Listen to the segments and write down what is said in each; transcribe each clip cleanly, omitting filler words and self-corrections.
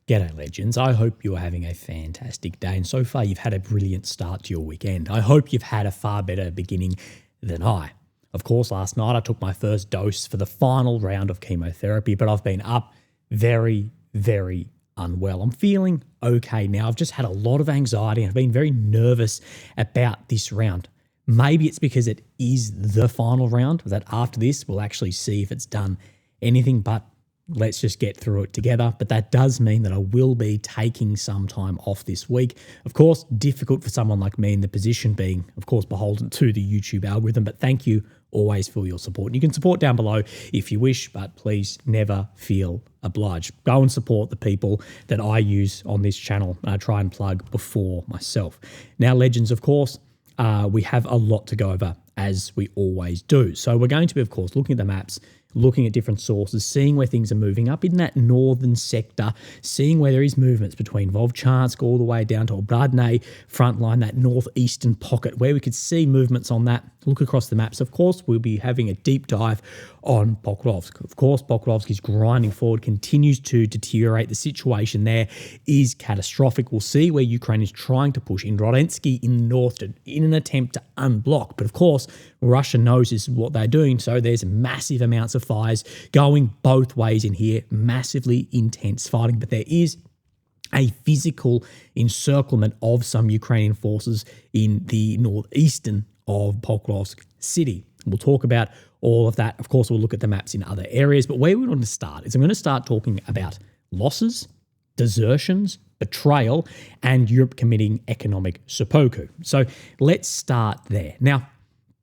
G'day legends, I hope you're having a fantastic day and so far you've had a brilliant start to your weekend. I hope you've had a far better beginning than I. Of course, last night I took my first dose for the final round of chemotherapy, but I've been up very, very unwell. I'm feeling okay now. I've just had a lot of anxiety and I've been very nervous about this round. Maybe it's because it is the final round, that after this we'll actually see if it's done anything but let's just get through it together. But that does mean that I will be taking some time off this week. Of course, difficult for someone like me in the position being, of course, beholden to the YouTube algorithm. But thank you always for your support. And you can support down below if you wish, but please never feel obliged. Go and support the people that I use on this channel and I try and plug before myself. Now, legends, of course, we have a lot to go over as we always do. So we're going to be, of course, looking at the maps, looking at different sources, seeing where things are moving up in that northern sector, seeing where there is movements between Vovchansk all the way down to Obradne frontline, that northeastern pocket where we could see movements on that. Look across the maps. Of course, we'll be having a deep dive on Pokrovsk. Of course, Pokrovsk is grinding forward, continues to deteriorate. The situation there is catastrophic. We'll see where Ukraine is trying to push in Rodensky in the north in an attempt to unblock. But of course, Russia knows this is what they're doing. So there's massive amounts of fires going both ways in here, massively intense fighting. But there is a physical encirclement of some Ukrainian forces in the northeastern of Pokrovsk city. We'll talk about all of that. Of course, we'll look at the maps in other areas, but where we want to start is I'm going to start talking about losses, desertions, betrayal, and Europe committing economic seppuku. So let's start there. Now,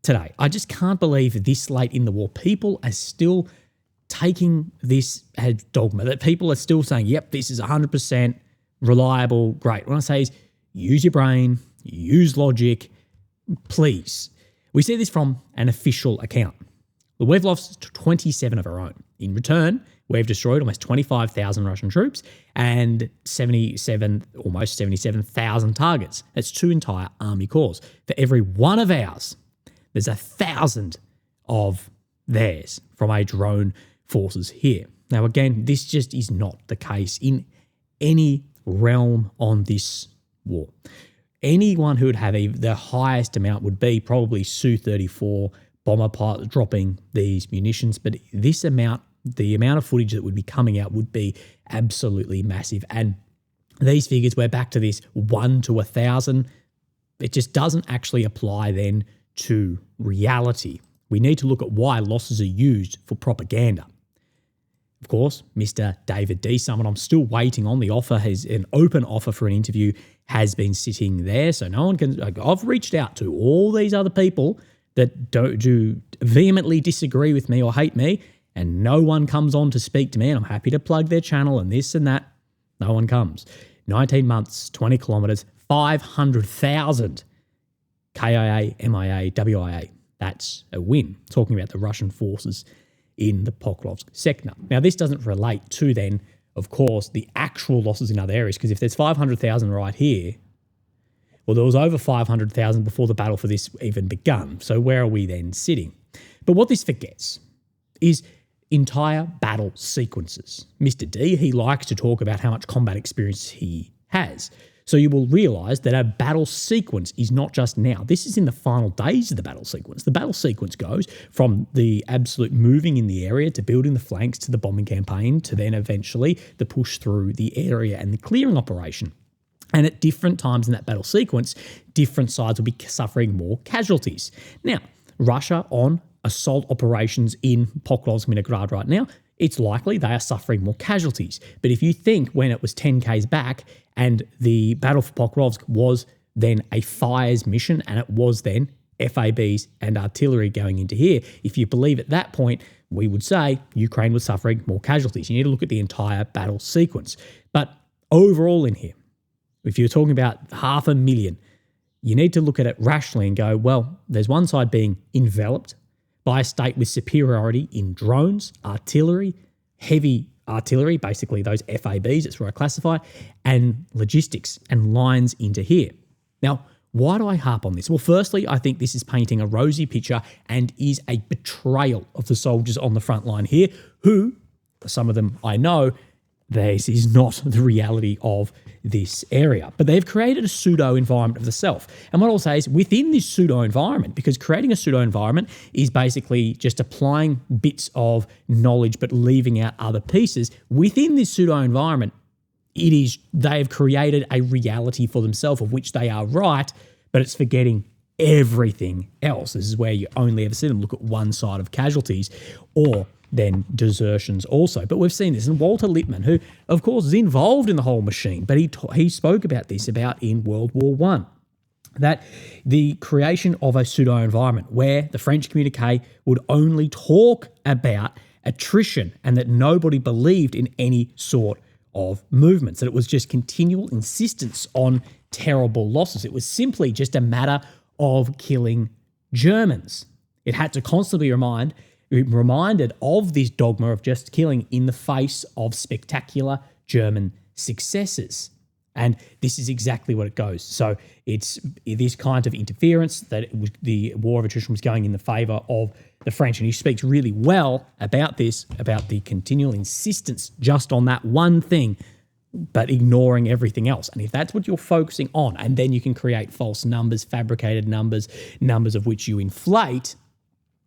today, I just can't believe this late in the war, people are still taking this as dogma, that people are still saying, yep, this is 100% reliable, great. What I say is use your brain, use logic, please. We see this from an official account. We've lost 27 of our own. In return, we've destroyed almost 25,000 Russian troops and almost 77,000 targets. That's 2 entire army corps. For every one of ours, there's 1,000 of theirs from our drone forces here. Now, again, this just is not the case in any realm on this war. Anyone who would have the highest amount would be probably Su-34 bomber pilot dropping these munitions. But this amount, the amount of footage that would be coming out would be absolutely massive. And these figures, we're back to this 1 to 1,000. It just doesn't actually apply then to reality. We need to look at why losses are used for propaganda. Of course, Mr. David D. someone I'm still waiting on. The offer has an open offer for an interview has been sitting there. So no one can, I've reached out to all these other people that do vehemently disagree with me or hate me, and no one comes on to speak to me, and I'm happy to plug their channel and this and that. No one comes. 19 months, 20 kilometers, 500,000 KIA, MIA, WIA. That's a win. Talking about the Russian forces in the Pokrovsk sector. Now, this doesn't relate to then, of course, the actual losses in other areas, because if there's 500,000 right here, well, there was over 500,000 before the battle for this even begun. So where are we then sitting? But what this forgets is entire battle sequences. Mr. D, he likes to talk about how much combat experience he has. So you will realise that a battle sequence is not just now. This is in the final days of the battle sequence. The battle sequence goes from the absolute moving in the area to building the flanks to the bombing campaign to then eventually the push through the area and the clearing operation. And at different times in that battle sequence, different sides will be suffering more casualties. Now, Russia on assault operations in Pokrovsk, Minograd right now, it's likely they are suffering more casualties. But if you think when it was 10 Ks back and the battle for Pokrovsk was then a fires mission and it was then FABs and artillery going into here, if you believe at that point, we would say Ukraine was suffering more casualties. You need to look at the entire battle sequence. But overall in here, if you're talking about 500,000, you need to look at it rationally and go, well, there's one side being enveloped by a state with superiority in drones, artillery, heavy artillery, basically those FABs, that's where I classify, and logistics and lines into here. Now, why do I harp on this? Well, firstly, I think this is painting a rosy picture and is a betrayal of the soldiers on the front line here, who, some of them I know, this is not the reality of this area. But they've created a pseudo-environment of the self. And what I'll say is within this pseudo-environment, because creating a pseudo-environment is basically just applying bits of knowledge but leaving out other pieces, within this pseudo-environment, they've created a reality for themselves of which they are right, but it's forgetting everything else. This is where you only ever see them look at one side of casualties or then desertions also. But we've seen this. And Walter Lippmann, who, of course, is involved in the whole machine, but he spoke about this in World War I, that the creation of a pseudo-environment where the French communique would only talk about attrition and that nobody believed in any sort of movements, that it was just continual insistence on terrible losses. It was simply just a matter of killing Germans. It had to constantly be reminded of this dogma of just killing in the face of spectacular German successes. And this is exactly what it goes. So it's this kind of interference that the war of attrition was going in the favour of the French. And he speaks really well about this, about the continual insistence just on that one thing, but ignoring everything else. And if that's what you're focusing on, and then you can create false numbers, fabricated numbers, numbers of which you inflate,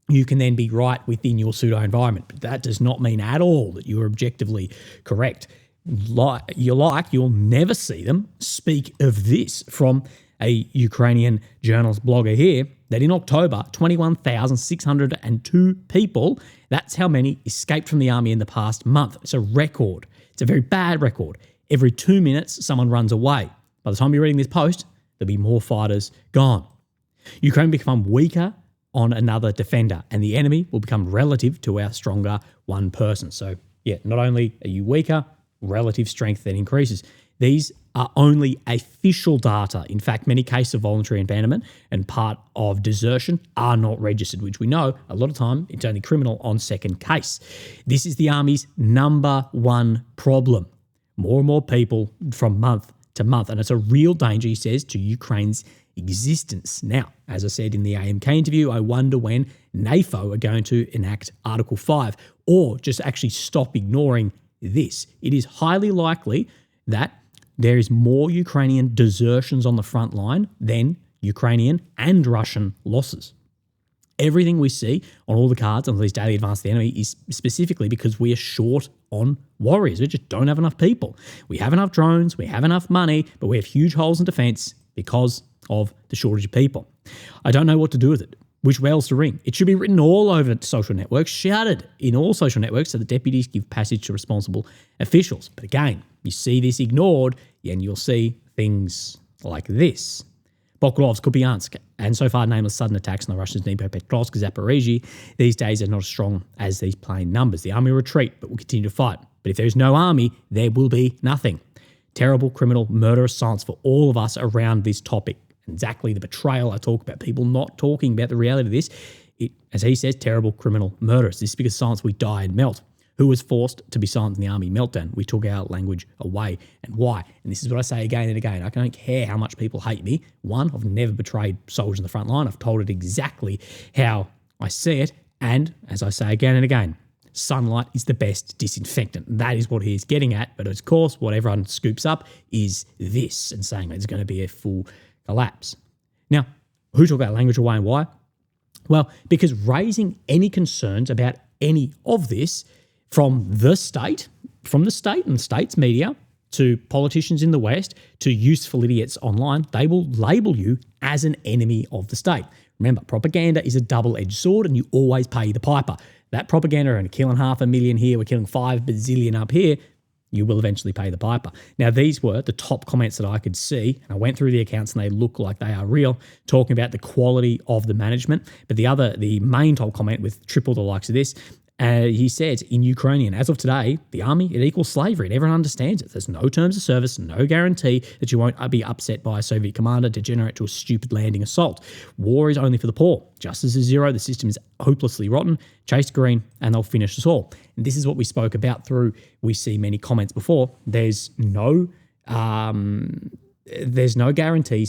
you can then be right within your pseudo-environment. But that does not mean at all that you are objectively correct. You'll never see them speak of this from a Ukrainian journalist blogger here, that in October, 21,602 people, that's how many escaped from the army in the past month. It's a record. It's a very bad record. Every 2 minutes, someone runs away. By the time you're reading this post, there'll be more fighters gone. Ukraine will become weaker on another defender, and the enemy will become relative to our stronger one person. So, yeah, not only are you weaker, relative strength then increases. These are only official data. In fact, many cases of voluntary abandonment and part of desertion are not registered, which we know a lot of time it's only criminal on second case. This is the army's number one problem. More and more people from month to month, and it's a real danger, he says, to Ukraine's existence. Now, as I said in the AMK interview, I wonder when NATO are going to enact Article 5 or just actually stop ignoring this. It is highly likely that there is more Ukrainian desertions on the front line than Ukrainian and Russian losses. Everything we see on all the cards on these daily advance of the enemy is specifically because we are short on warriors. We just don't have enough people. We have enough drones, we have enough money, but we have huge holes in defense because of the shortage of people. I don't know what to do with it, which bells to ring. It should be written all over social networks, shouted in all social networks so the deputies give passage to responsible officials. But again, you see this ignored and you'll see things like this. Pokrovsk, Kupyansk, and so far nameless sudden attacks on the Russians' Pokrovsk, Zaporizhzhia these days are not as strong as these plain numbers. The army will retreat, but will continue to fight. But if there is no army, there will be nothing. Terrible, criminal, murderous silence for all of us around this topic. Exactly the betrayal I talk about, people not talking about the reality of this. As he says, terrible, criminal, murderous. This is because silence we die and melt. Who was forced to be silent in the army meltdown? We took our language away. And why? And this is what I say again and again. I don't care how much people hate me. One, I've never betrayed soldiers in the front line. I've told it exactly how I see it. And as I say again and again, sunlight is the best disinfectant. That is what he is getting at. But of course, what everyone scoops up is this and saying it's going to be a full collapse. Now, who took our language away and why? Well, because raising any concerns about any of this from the state and the state's media to politicians in the West to useful idiots online, they will label you as an enemy of the state. Remember, propaganda is a double-edged sword and you always pay the piper. That propaganda and killing 500,000 here, we're killing 5 bazillion up here, you will eventually pay the piper. Now, these were the top comments that I could see, and I went through the accounts and they look like they are real, talking about the quality of the management. But the main top comment with triple the likes of this, he said in Ukrainian, as of today, the army, it equals slavery and everyone understands it. There's no terms of service, no guarantee that you won't be upset by a Soviet commander degenerate to a stupid landing assault. War is only for the poor. Justice is zero. The system is hopelessly rotten. Chase green and they'll finish us all. And this is what we spoke about we see many comments before. There's no guarantees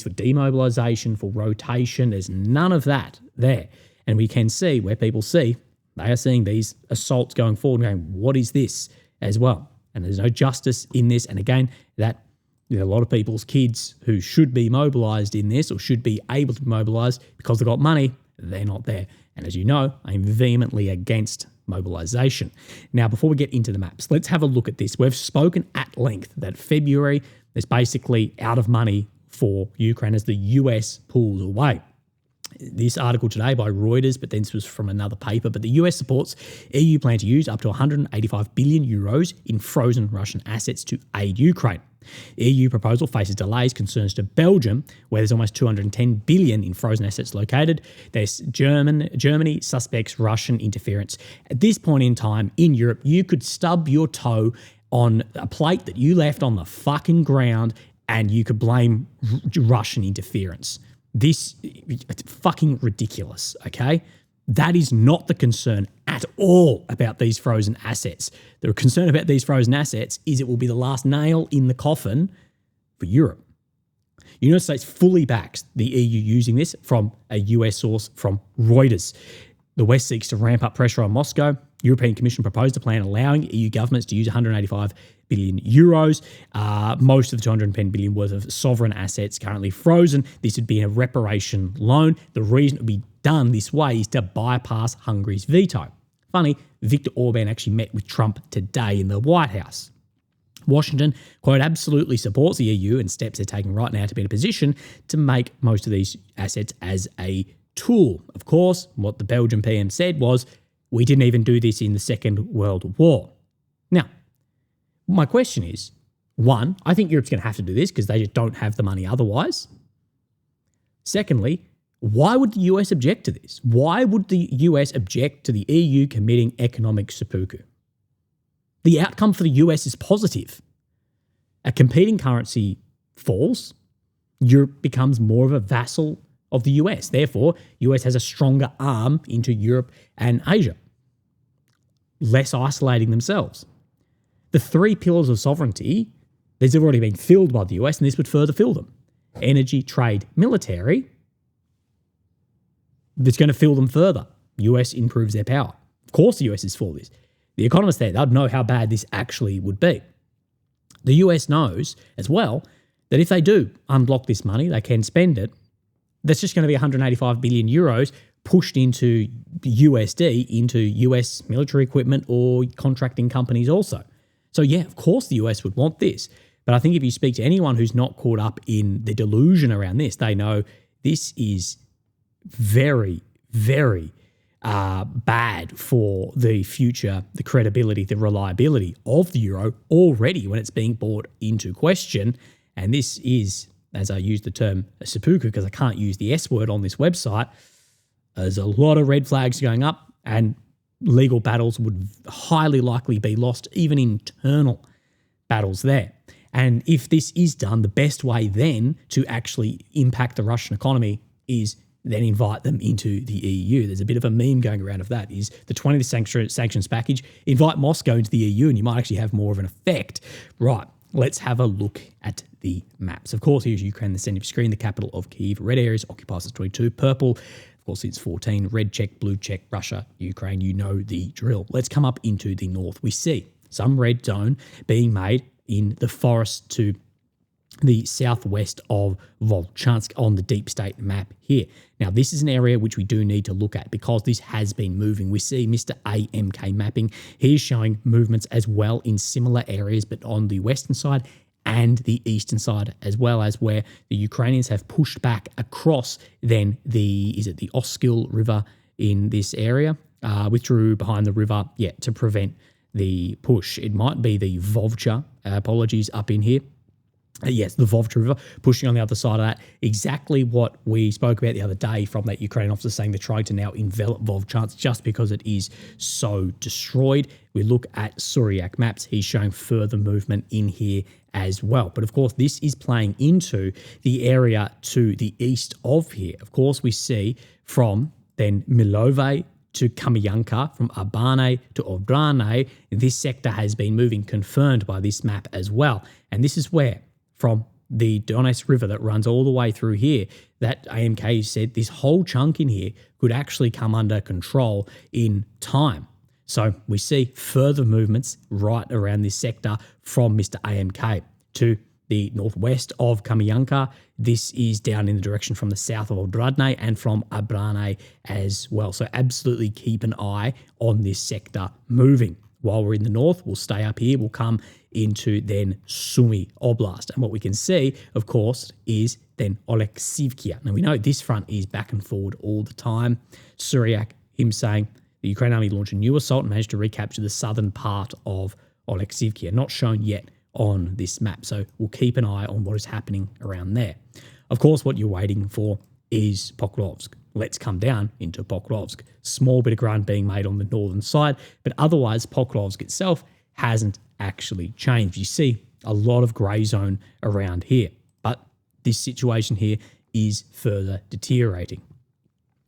for demobilization, for rotation. There's none of that there. And we can see where people see they are seeing these assaults going forward and going, what is this as well? and there's no justice in this. And again, that a lot of people's kids who should be mobilised in this or should be able to be mobilised because they've got money, they're not there. And as you know, I'm vehemently against mobilisation. Now, before we get into the maps, let's have a look at this. We've spoken at length that February is basically out of money for Ukraine as the US pulls away. This article today by Reuters, but then this was from another paper, but the US supports EU plan to use up to 185 billion euros in frozen Russian assets to aid Ukraine. EU proposal faces delays, concerns to Belgium, where there's almost 210 billion in frozen assets located. There's Germany suspects Russian interference. At this point in time in Europe, you could stub your toe on a plate that you left on the fucking ground and you could blame Russian interference. It's fucking ridiculous, okay? That is not the concern at all about these frozen assets. The concern about these frozen assets is it will be the last nail in the coffin for Europe. The United States fully backs the EU using this from a US source from Reuters. The West seeks to ramp up pressure on Moscow. European Commission proposed a plan allowing EU governments to use 185 billion euros, most of the 210 billion worth of sovereign assets currently frozen. This would be a reparation loan. The reason it would be done this way is to bypass Hungary's veto. Funny, Viktor Orban actually met with Trump today in the White House. Washington, quote, absolutely supports the EU and steps they're taking right now to be in a position to make most of these assets as a tool. Of course, what the Belgian PM said was, we didn't even do this in the Second World War. Now, my question is, one, I think Europe's going to have to do this because they just don't have the money otherwise. Secondly, why would the US object to this? Why would the US object to the EU committing economic seppuku? The outcome for the US is positive. A competing currency falls, Europe becomes more of a vassal of the US. Therefore, US has a stronger arm into Europe and Asia, less isolating themselves. The three pillars of sovereignty, these have already been filled by the US, and this would further fill them. Energy, trade, military, that's going to fill them further. US improves their power. Of course the US is for this. The economists there, they'd know how bad this actually would be. The US knows as well that if they do unblock this money, they can spend it. That's just going to be 185 billion euros pushed into USD, into US military equipment or contracting companies also. So yeah, of course the US would want this. But I think if you speak to anyone who's not caught up in the delusion around this, they know this is very, very bad for the future, the credibility, the reliability of the euro already when it's being brought into question. And this is, as I use the term seppuku because I can't use the S word on this website, there's a lot of red flags going up and legal battles would highly likely be lost, even internal battles there. And if this is done, the best way then to actually impact the Russian economy is then invite them into the EU. There's a bit of a meme going around of that, is the 20th sanctions package, invite Moscow into the EU and you might actually have more of an effect. Right, let's have a look at the maps. Of course, here's Ukraine, the center of screen, the capital of Kyiv. Red areas occupies as 22, purple, of course, it's 14, red check, blue check, Russia, Ukraine, you know the drill. Let's come up into the north. We see some red zone being made in the forest to the southwest of Volchansk on the deep state map here. Now, this is an area which we do need to look at because this has been moving. We see Mr. AMK mapping. He's showing movements as well in similar areas, but on the western side and the eastern side, as well as where the Ukrainians have pushed back across then the Oskil River in this area, withdrew behind the river, to prevent the push. It might be the Vovcha, apologies, up in here. Yes, the Vovcha River, pushing on the other side of that. Exactly what we spoke about the other day from that Ukrainian officer saying they're trying to now envelop Volchansk just because it is so destroyed. We look at Suryak maps. He's showing further movement in here as well. But of course, this is playing into the area to the east of here. Of course, we see from then Milove to Kamyanka, from Abane to Obrane, this sector has been moving, confirmed by this map as well. And this is where, from the Donetsk River that runs all the way through here, that AMK said this whole chunk in here could actually come under control in time. So we see further movements right around this sector from Mr. AMK to the northwest of Kupyansk. This is down in the direction from the south of Odradne and from Abrane as well. So absolutely keep an eye on this sector moving. While we're in the north, we'll stay up here. We'll come into then Sumy Oblast. And what we can see, of course, is then Oleksivka. Now we know this front is back and forward all the time. Suryak, him saying the Ukraine army launched a new assault and managed to recapture the southern part of Oleksivka. Not shown yet on this map. So we'll keep an eye on what is happening around there. Of course, what you're waiting for is Pokrovsk. Let's come down into Pokrovsk. Small bit of ground being made on the northern side, but otherwise Pokrovsk itself hasn't actually changed. You see a lot of grey zone around here, but this situation here is further deteriorating.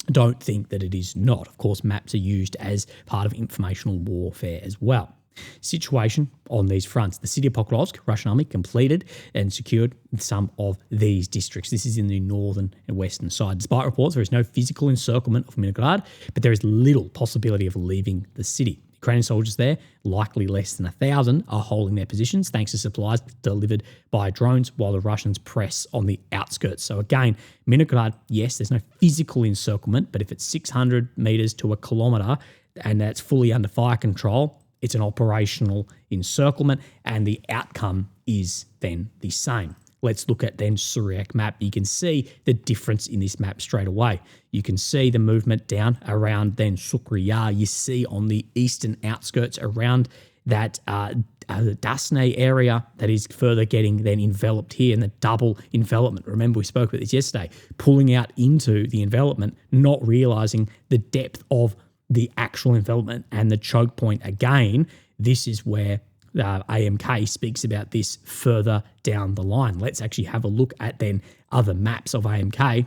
Don't think that it is not. Of course, maps are used as part of informational warfare as well. Situation on these fronts. The city of Pokrovsk, Russian army completed and secured some of these districts. This is in the northern and western side. Despite reports, there is no physical encirclement of Minograd, but there is little possibility of leaving the city. Ukrainian soldiers there, likely less than 1,000, are holding their positions thanks to supplies delivered by drones while the Russians press on the outskirts. So again, Minograd, yes, there's no physical encirclement, but if it's 600 meters to a kilometer and that's fully under fire control, it's an operational encirclement and the outcome is then the same. Let's look at then Suryak map. You can see the difference in this map straight away. You can see the movement down around then Sukriya. You see on the eastern outskirts around that Dasne area that is further getting then enveloped here in the double envelopment. Remember, we spoke about this yesterday, pulling out into the envelopment, not realizing the depth of the actual envelopment and the choke point. Again, this is where AMK speaks about this further down the line. Let's actually have a look at then other maps of AMK,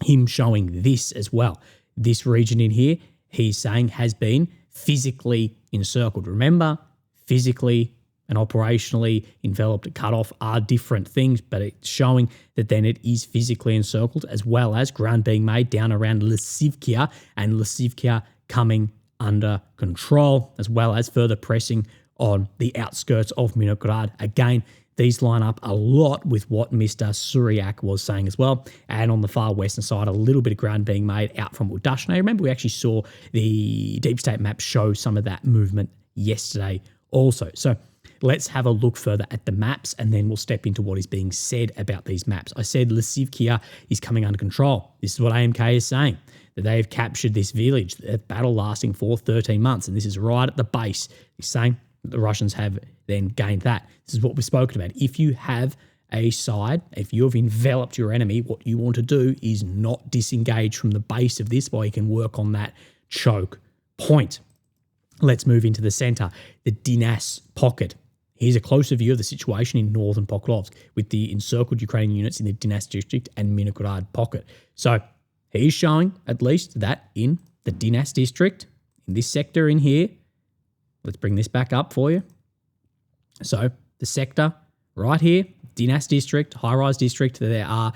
him showing this as well. This region in here, he's saying has been physically encircled. Remember, physically and operationally enveloped, cut off are different things, but it's showing that then it is physically encircled, as well as ground being made down around Lysivka and Lysivka coming under control, as well as further pressing on the outskirts of Minograd. Again, these line up a lot with what Mr. Suryak was saying as well. And on the far western side, a little bit of ground being made out from Udashne. Remember, we actually saw the Deep State map show some of that movement yesterday also. So let's have a look further at the maps and then we'll step into what is being said about these maps. I said Lysivka is coming under control. This is what AMK is saying, that they have captured this village, a battle lasting for 13 months. And this is right at the base. He's saying that the Russians have then gained that. This is what we've spoken about. If you have a side, if you have enveloped your enemy, what you want to do is not disengage from the base of this while you can work on that choke point. Let's move into the center, the Dinas pocket. Here's a closer view of the situation in northern Pokrovsk with the encircled Ukrainian units in the Dinas district and Minograd pocket. So he's showing at least that in the Dinas district, in this sector in here. Let's bring this back up for you. So the sector right here, Dinas district, high-rise district, there are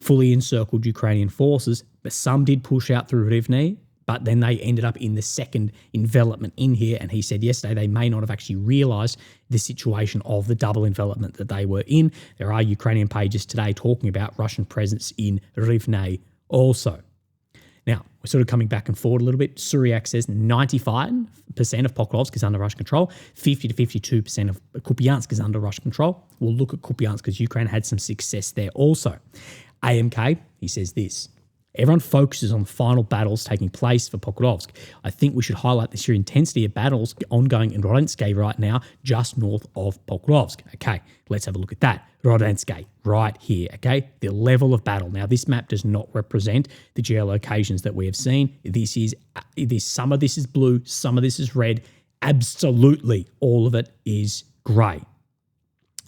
fully encircled Ukrainian forces, but some did push out through Rivne, but then they ended up in the second envelopment in here. And he said yesterday they may not have actually realised the situation of the double envelopment that they were in. There are Ukrainian pages today talking about Russian presence in Rivne also. Now, we're sort of coming back and forward a little bit. Suryak says 95% of Pokrovsk is under Russian control. 50 to 52% of Kupyansk is under Russian control. We'll look at Kupyansk because Ukraine had some success there also. AMK, he says this. Everyone focuses on the final battles taking place for Pokrovsk. I think we should highlight the sheer intensity of battles ongoing in Rodensky right now, just north of Pokrovsk. Okay, let's have a look at that. Rodensky, right here, okay? The level of battle. Now, this map does not represent the geolocations that we have seen. Some of this is blue, some of this is red. Absolutely, all of it is grey.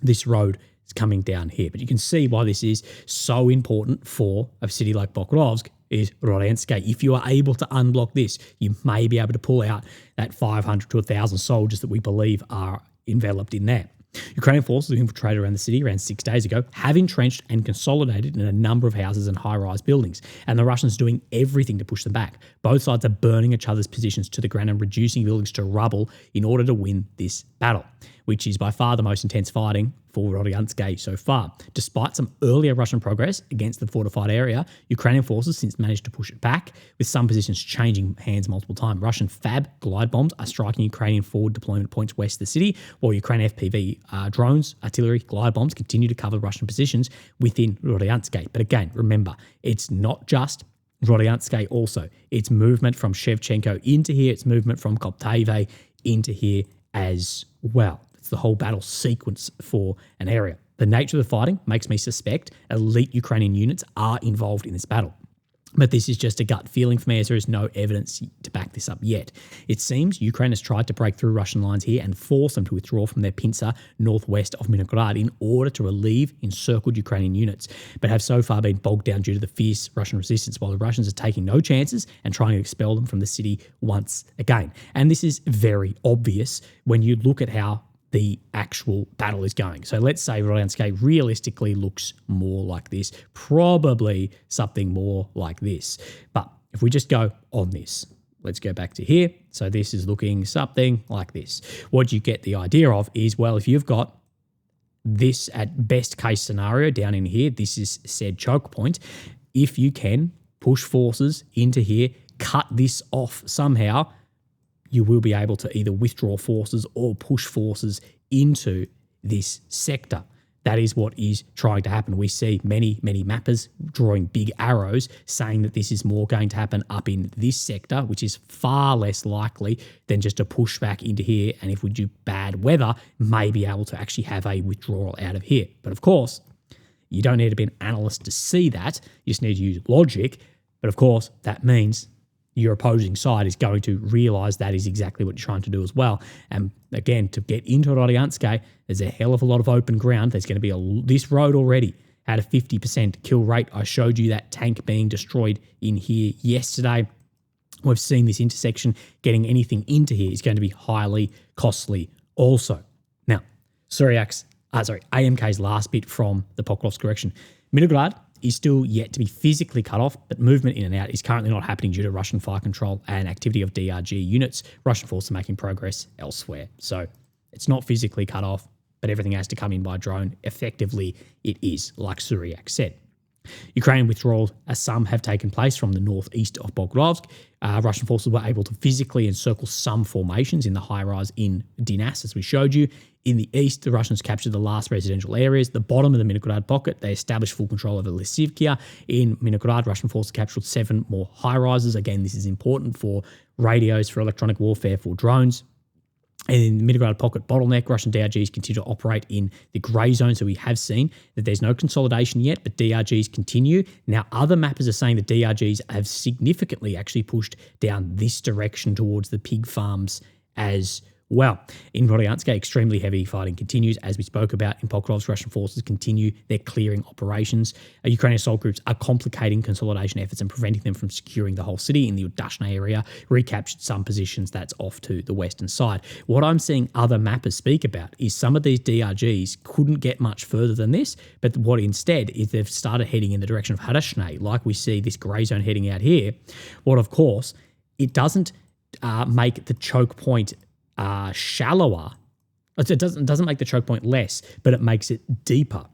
This road is coming down here. But you can see why this is so important for a city like Pokrovsk is Rodensky. If you are able to unblock this, you may be able to pull out that 500 to 1,000 soldiers that we believe are enveloped in there. Ukrainian forces who infiltrated around the city around 6 days ago have entrenched and consolidated in a number of houses and high-rise buildings, and the Russians are doing everything to push them back. Both sides are burning each other's positions to the ground and reducing buildings to rubble in order to win this battle, which is by far the most intense fighting for Rodyansk so far. Despite some earlier Russian progress against the fortified area, Ukrainian forces since managed to push it back, with some positions changing hands multiple times. Russian FAB glide bombs are striking Ukrainian forward deployment points west of the city, while Ukrainian FPV drones, artillery, glide bombs continue to cover Russian positions within Rodyansk. But again, remember, it's not just Rodyansk also. It's movement from Shevchenko into here, it's movement from Kopteve into here as well. It's the whole battle sequence for an area. The nature of the fighting makes me suspect elite Ukrainian units are involved in this battle. But this is just a gut feeling for me, as there is no evidence to back this up yet. It seems Ukraine has tried to break through Russian lines here and force them to withdraw from their pincer northwest of Minograd in order to relieve encircled Ukrainian units, but have so far been bogged down due to the fierce Russian resistance, while the Russians are taking no chances and trying to expel them from the city once again. And this is very obvious when you look at how the actual battle is going. So let's say Rodyansk realistically looks more like this, probably something more like this. But if we just go on this, let's go back to here. So this is looking something like this. What you get the idea of is, well, if you've got this at best case scenario down in here, this is said choke point. If you can push forces into here, cut this off somehow, you will be able to either withdraw forces or push forces into this sector. That is what is trying to happen. We see many mappers drawing big arrows saying that this is more going to happen up in this sector, which is far less likely than just a pushback into here. And if we do bad weather, may be able to actually have a withdrawal out of here. But of course, you don't need to be an analyst to see that. You just need to use logic. But of course, that means your opposing side is going to realise that is exactly what you're trying to do as well. And again, to get into Rodyansk, there's a hell of a lot of open ground. There's going to be this road already had a 50% kill rate. I showed you that tank being destroyed in here yesterday. We've seen this intersection. Getting anything into here is going to be highly costly also. Now, AMK's last bit from the Pokrovsk direction. Minograd is still yet to be physically cut off, but movement in and out is currently not happening due to Russian fire control and activity of DRG units. Russian forces are making progress elsewhere. So it's not physically cut off, but everything has to come in by drone. Effectively, it is, like Suryak said. Ukrainian withdrawals, as some have taken place from the northeast of Pokrovsk. Russian forces were able to physically encircle some formations in the high-rise in Dinas, as we showed you. In the east, the Russians captured the last residential areas. The bottom of the Minograd pocket, they established full control over Lysivkia. In Minograd, Russian forces captured 7 more high-rises. Again, this is important for radios, for electronic warfare, for drones. And in the Minograd pocket bottleneck, Russian DRGs continue to operate in the grey zone. So we have seen that there's no consolidation yet, but DRGs continue. Now, other mappers are saying that DRGs have significantly actually pushed down this direction towards the pig farms as well. In Rodyansk, extremely heavy fighting continues. As we spoke about in Pokrovsk, Russian forces continue their clearing operations. Ukrainian assault groups are complicating consolidation efforts and preventing them from securing the whole city. In the Udashna area, recaptured some positions that's off to the western side. What I'm seeing other mappers speak about is some of these DRGs couldn't get much further than this, but what instead is they've started heading in the direction of Hadashne, like we see this grey zone heading out here. What, of course, it doesn't make the choke point shallower. It doesn't make the choke point less, but it makes it deeper.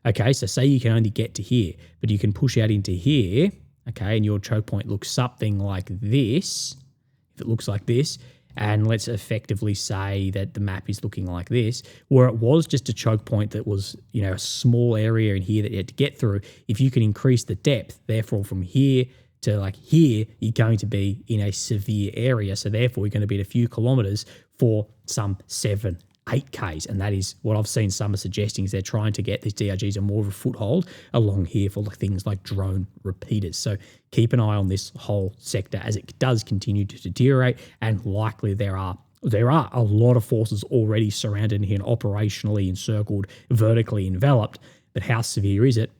Okay, so say you can only get to here, but you can push out into here, okay, and your choke point looks something like this. If it looks like this, and let's effectively say that the map is looking like this, where it was just a choke point that was, a small area in here that you had to get through. If you can increase the depth, therefore from here to like here, you're going to be in a severe area. So therefore, you're going to be at a few kilometres for some 7-8 Ks. And that is what I've seen some are suggesting is they're trying to get these DRGs a more of a foothold along here for things like drone repeaters. So keep an eye on this whole sector as it does continue to deteriorate, and likely there are a lot of forces already surrounded here and operationally encircled, vertically enveloped. But how severe is it?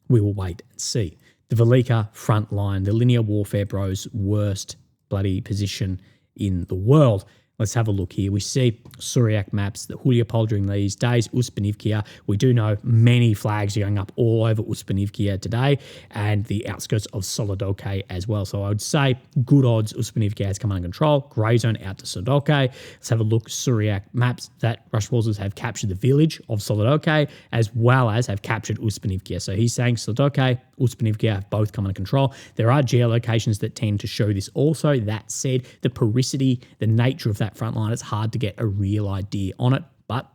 We will wait and see. The Velika front line, the linear warfare bros' worst bloody position in the world. Let's have a look here. We see Suryak maps, the Huliapol during these days, Uspanivkia. We do know many flags are going up all over Uspanivkia today and the outskirts of Solidoke as well. So I would say good odds Uspanivkia has come under control. Grey zone out to Solidoke. Let's have a look. Suryak maps that Russian forces have captured the village of Solidoke as well as have captured Uspanivkia. So he's saying Solidoke, Uspanivkia have both come under control. There are geolocations that tend to show this also. That said, the porosity, the nature of that front line, it's hard to get a real idea on it. But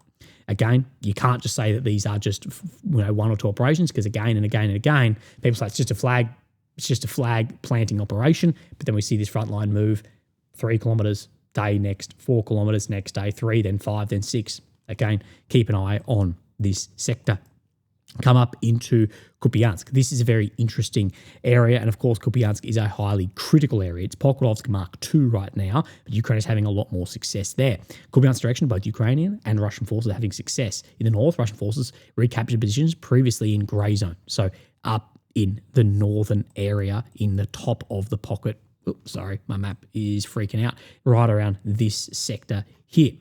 again, you can't just say that these are just one or two operations, because again and again and again, people say it's just a flag planting operation. But then we see this front line move 3 kilometers, day next 4 kilometers, next day 3, then 5, then 6. Again, keep an eye on this sector. Come up into Kupyansk. This is a very interesting area, and of course Kupyansk is a highly critical area. It's Pokrovsk Mark II right now, but Ukraine is having a lot more success there. Kupyansk direction, both Ukrainian and Russian forces are having success. In the north, Russian forces recaptured positions previously in grey zone, so up in the northern area in the top of the pocket. Oops, sorry, my map is freaking out. Right around this sector here.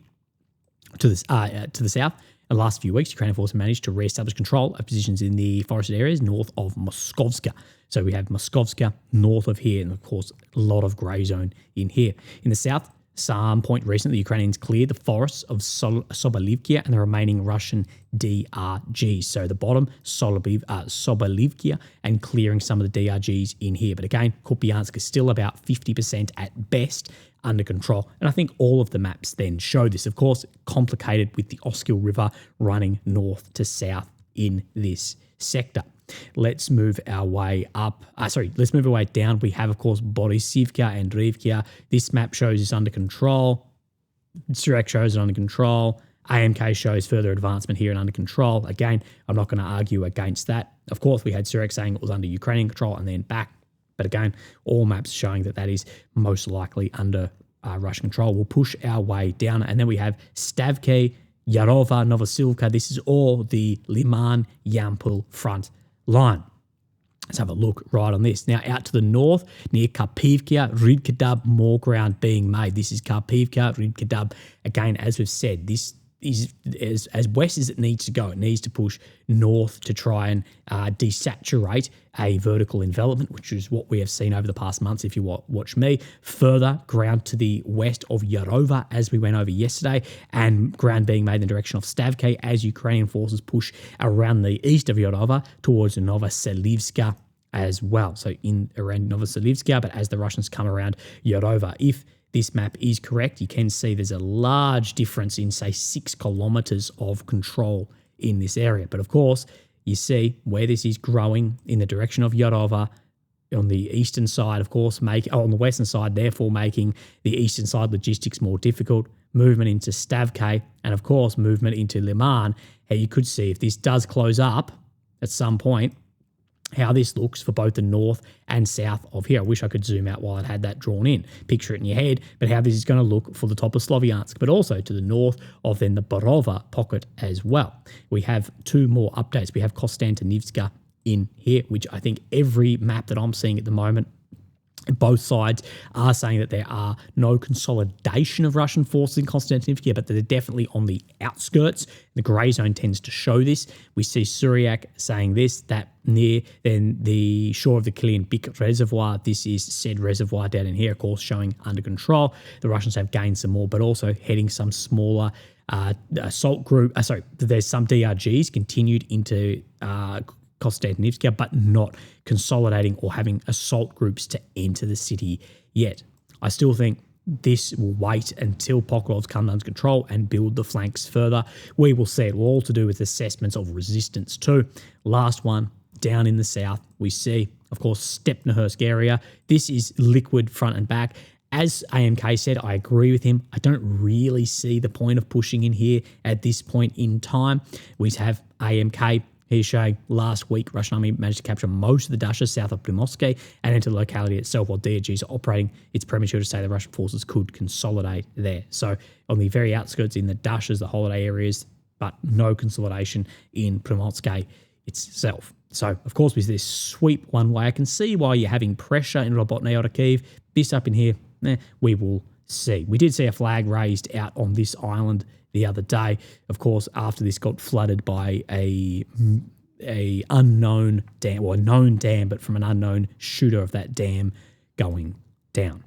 To the south, in the last few weeks, Ukrainian forces managed to re-establish control of positions in the forested areas north of Moskovska. So we have Moskovska north of here, and of course, a lot of grey zone in here. In the south, some point recently, the Ukrainians cleared the forests of Sobolivkia and the remaining Russian DRGs. So the bottom, Sobolivkia, and clearing some of the DRGs in here. But again, Kupyansk is still about 50% at best under control. And I think all of the maps then show this. Of course, complicated with the Oskil River running north to south in this sector. Let's move our way up. Let's move our way down. We have, of course, Borisivka and Rivkia. This map shows it's under control. Suryak shows it under control. AMK shows further advancement here and under control. Again, I'm not going to argue against that. Of course, we had Suryak saying it was under Ukrainian control and then back. But again, all maps showing that that is most likely under Russian control. We'll push our way down. And then we have Stavke, Yarova, Novosilka. This is all the Liman-Yampol front line. Let's have a look right on this. Now, out to the north, near Kharkivka, Rydkadub, more ground being made. This is Kharkivka, Rydkadub. Again, as we've said, this is as west as it needs to go. It needs to push north to try and desaturate a vertical envelopment, which is what we have seen over the past months, if you watch me. Further ground to the west of Yarova, as we went over yesterday, and ground being made in the direction of Stavke as Ukrainian forces push around the east of Yarova towards Novoselivska as well. So in around Novoselivska, but as the Russians come around Yarova. If this map is correct, you can see there's a large difference in, say, 6 kilometers of control in this area. But of course, you see where this is growing in the direction of Yarova on the eastern side, of course, on the western side, therefore making the eastern side logistics more difficult. Movement into Stavke, and of course, movement into Liman. How you could see if this does close up at some point, how this looks for both the north and south of here. I wish I could zoom out while I had that drawn in. Picture it in your head, but how this is going to look for the top of Slovyansk, but also to the north of then the Borova pocket as well. We have 2 more updates. We have Konstantinivska in here, which I think every map that I'm seeing at the moment, both sides are saying that there are no consolidation of Russian forces in Konstantinivka, but they're definitely on the outskirts. The grey zone tends to show this. We see Suryak saying this, that near then the shore of the Kilian reservoir, this is said reservoir down in here, of course, showing under control. The Russians have gained some more, but also heading some smaller assault group. There's some DRGs continued into Konstantinivska, but not consolidating or having assault groups to enter the city yet. I still think this will wait until Pokrovsk comes under control and build the flanks further. We will see. It will all to do with assessments of resistance too. Last one, down in the south, we see, of course, Stepnogorsk area. This is liquid front and back. As AMK said, I agree with him. I don't really see the point of pushing in here at this point in time. We have AMK. He's showing last week, Russian army managed to capture most of the dashes south of Primorsky and into the locality itself while DRGs are operating. It's premature to say the Russian forces could consolidate there. So on the very outskirts in the dashes, the holiday areas, but no consolidation in Primorsky itself. So, of course, with this sweep one way, I can see why you're having pressure in Robotny Kharkiv. This up in here, we will see. We did see a flag raised out on this island the other day. Of course, after this got flooded by a unknown dam, or a known dam, but from an unknown shooter of that dam going down.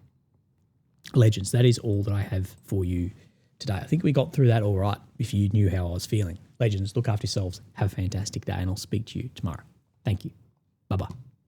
Legends, that is all that I have for you today. I think we got through that all right if you knew how I was feeling. Legends, look after yourselves. Have a fantastic day, and I'll speak to you tomorrow. Thank you. Bye-bye.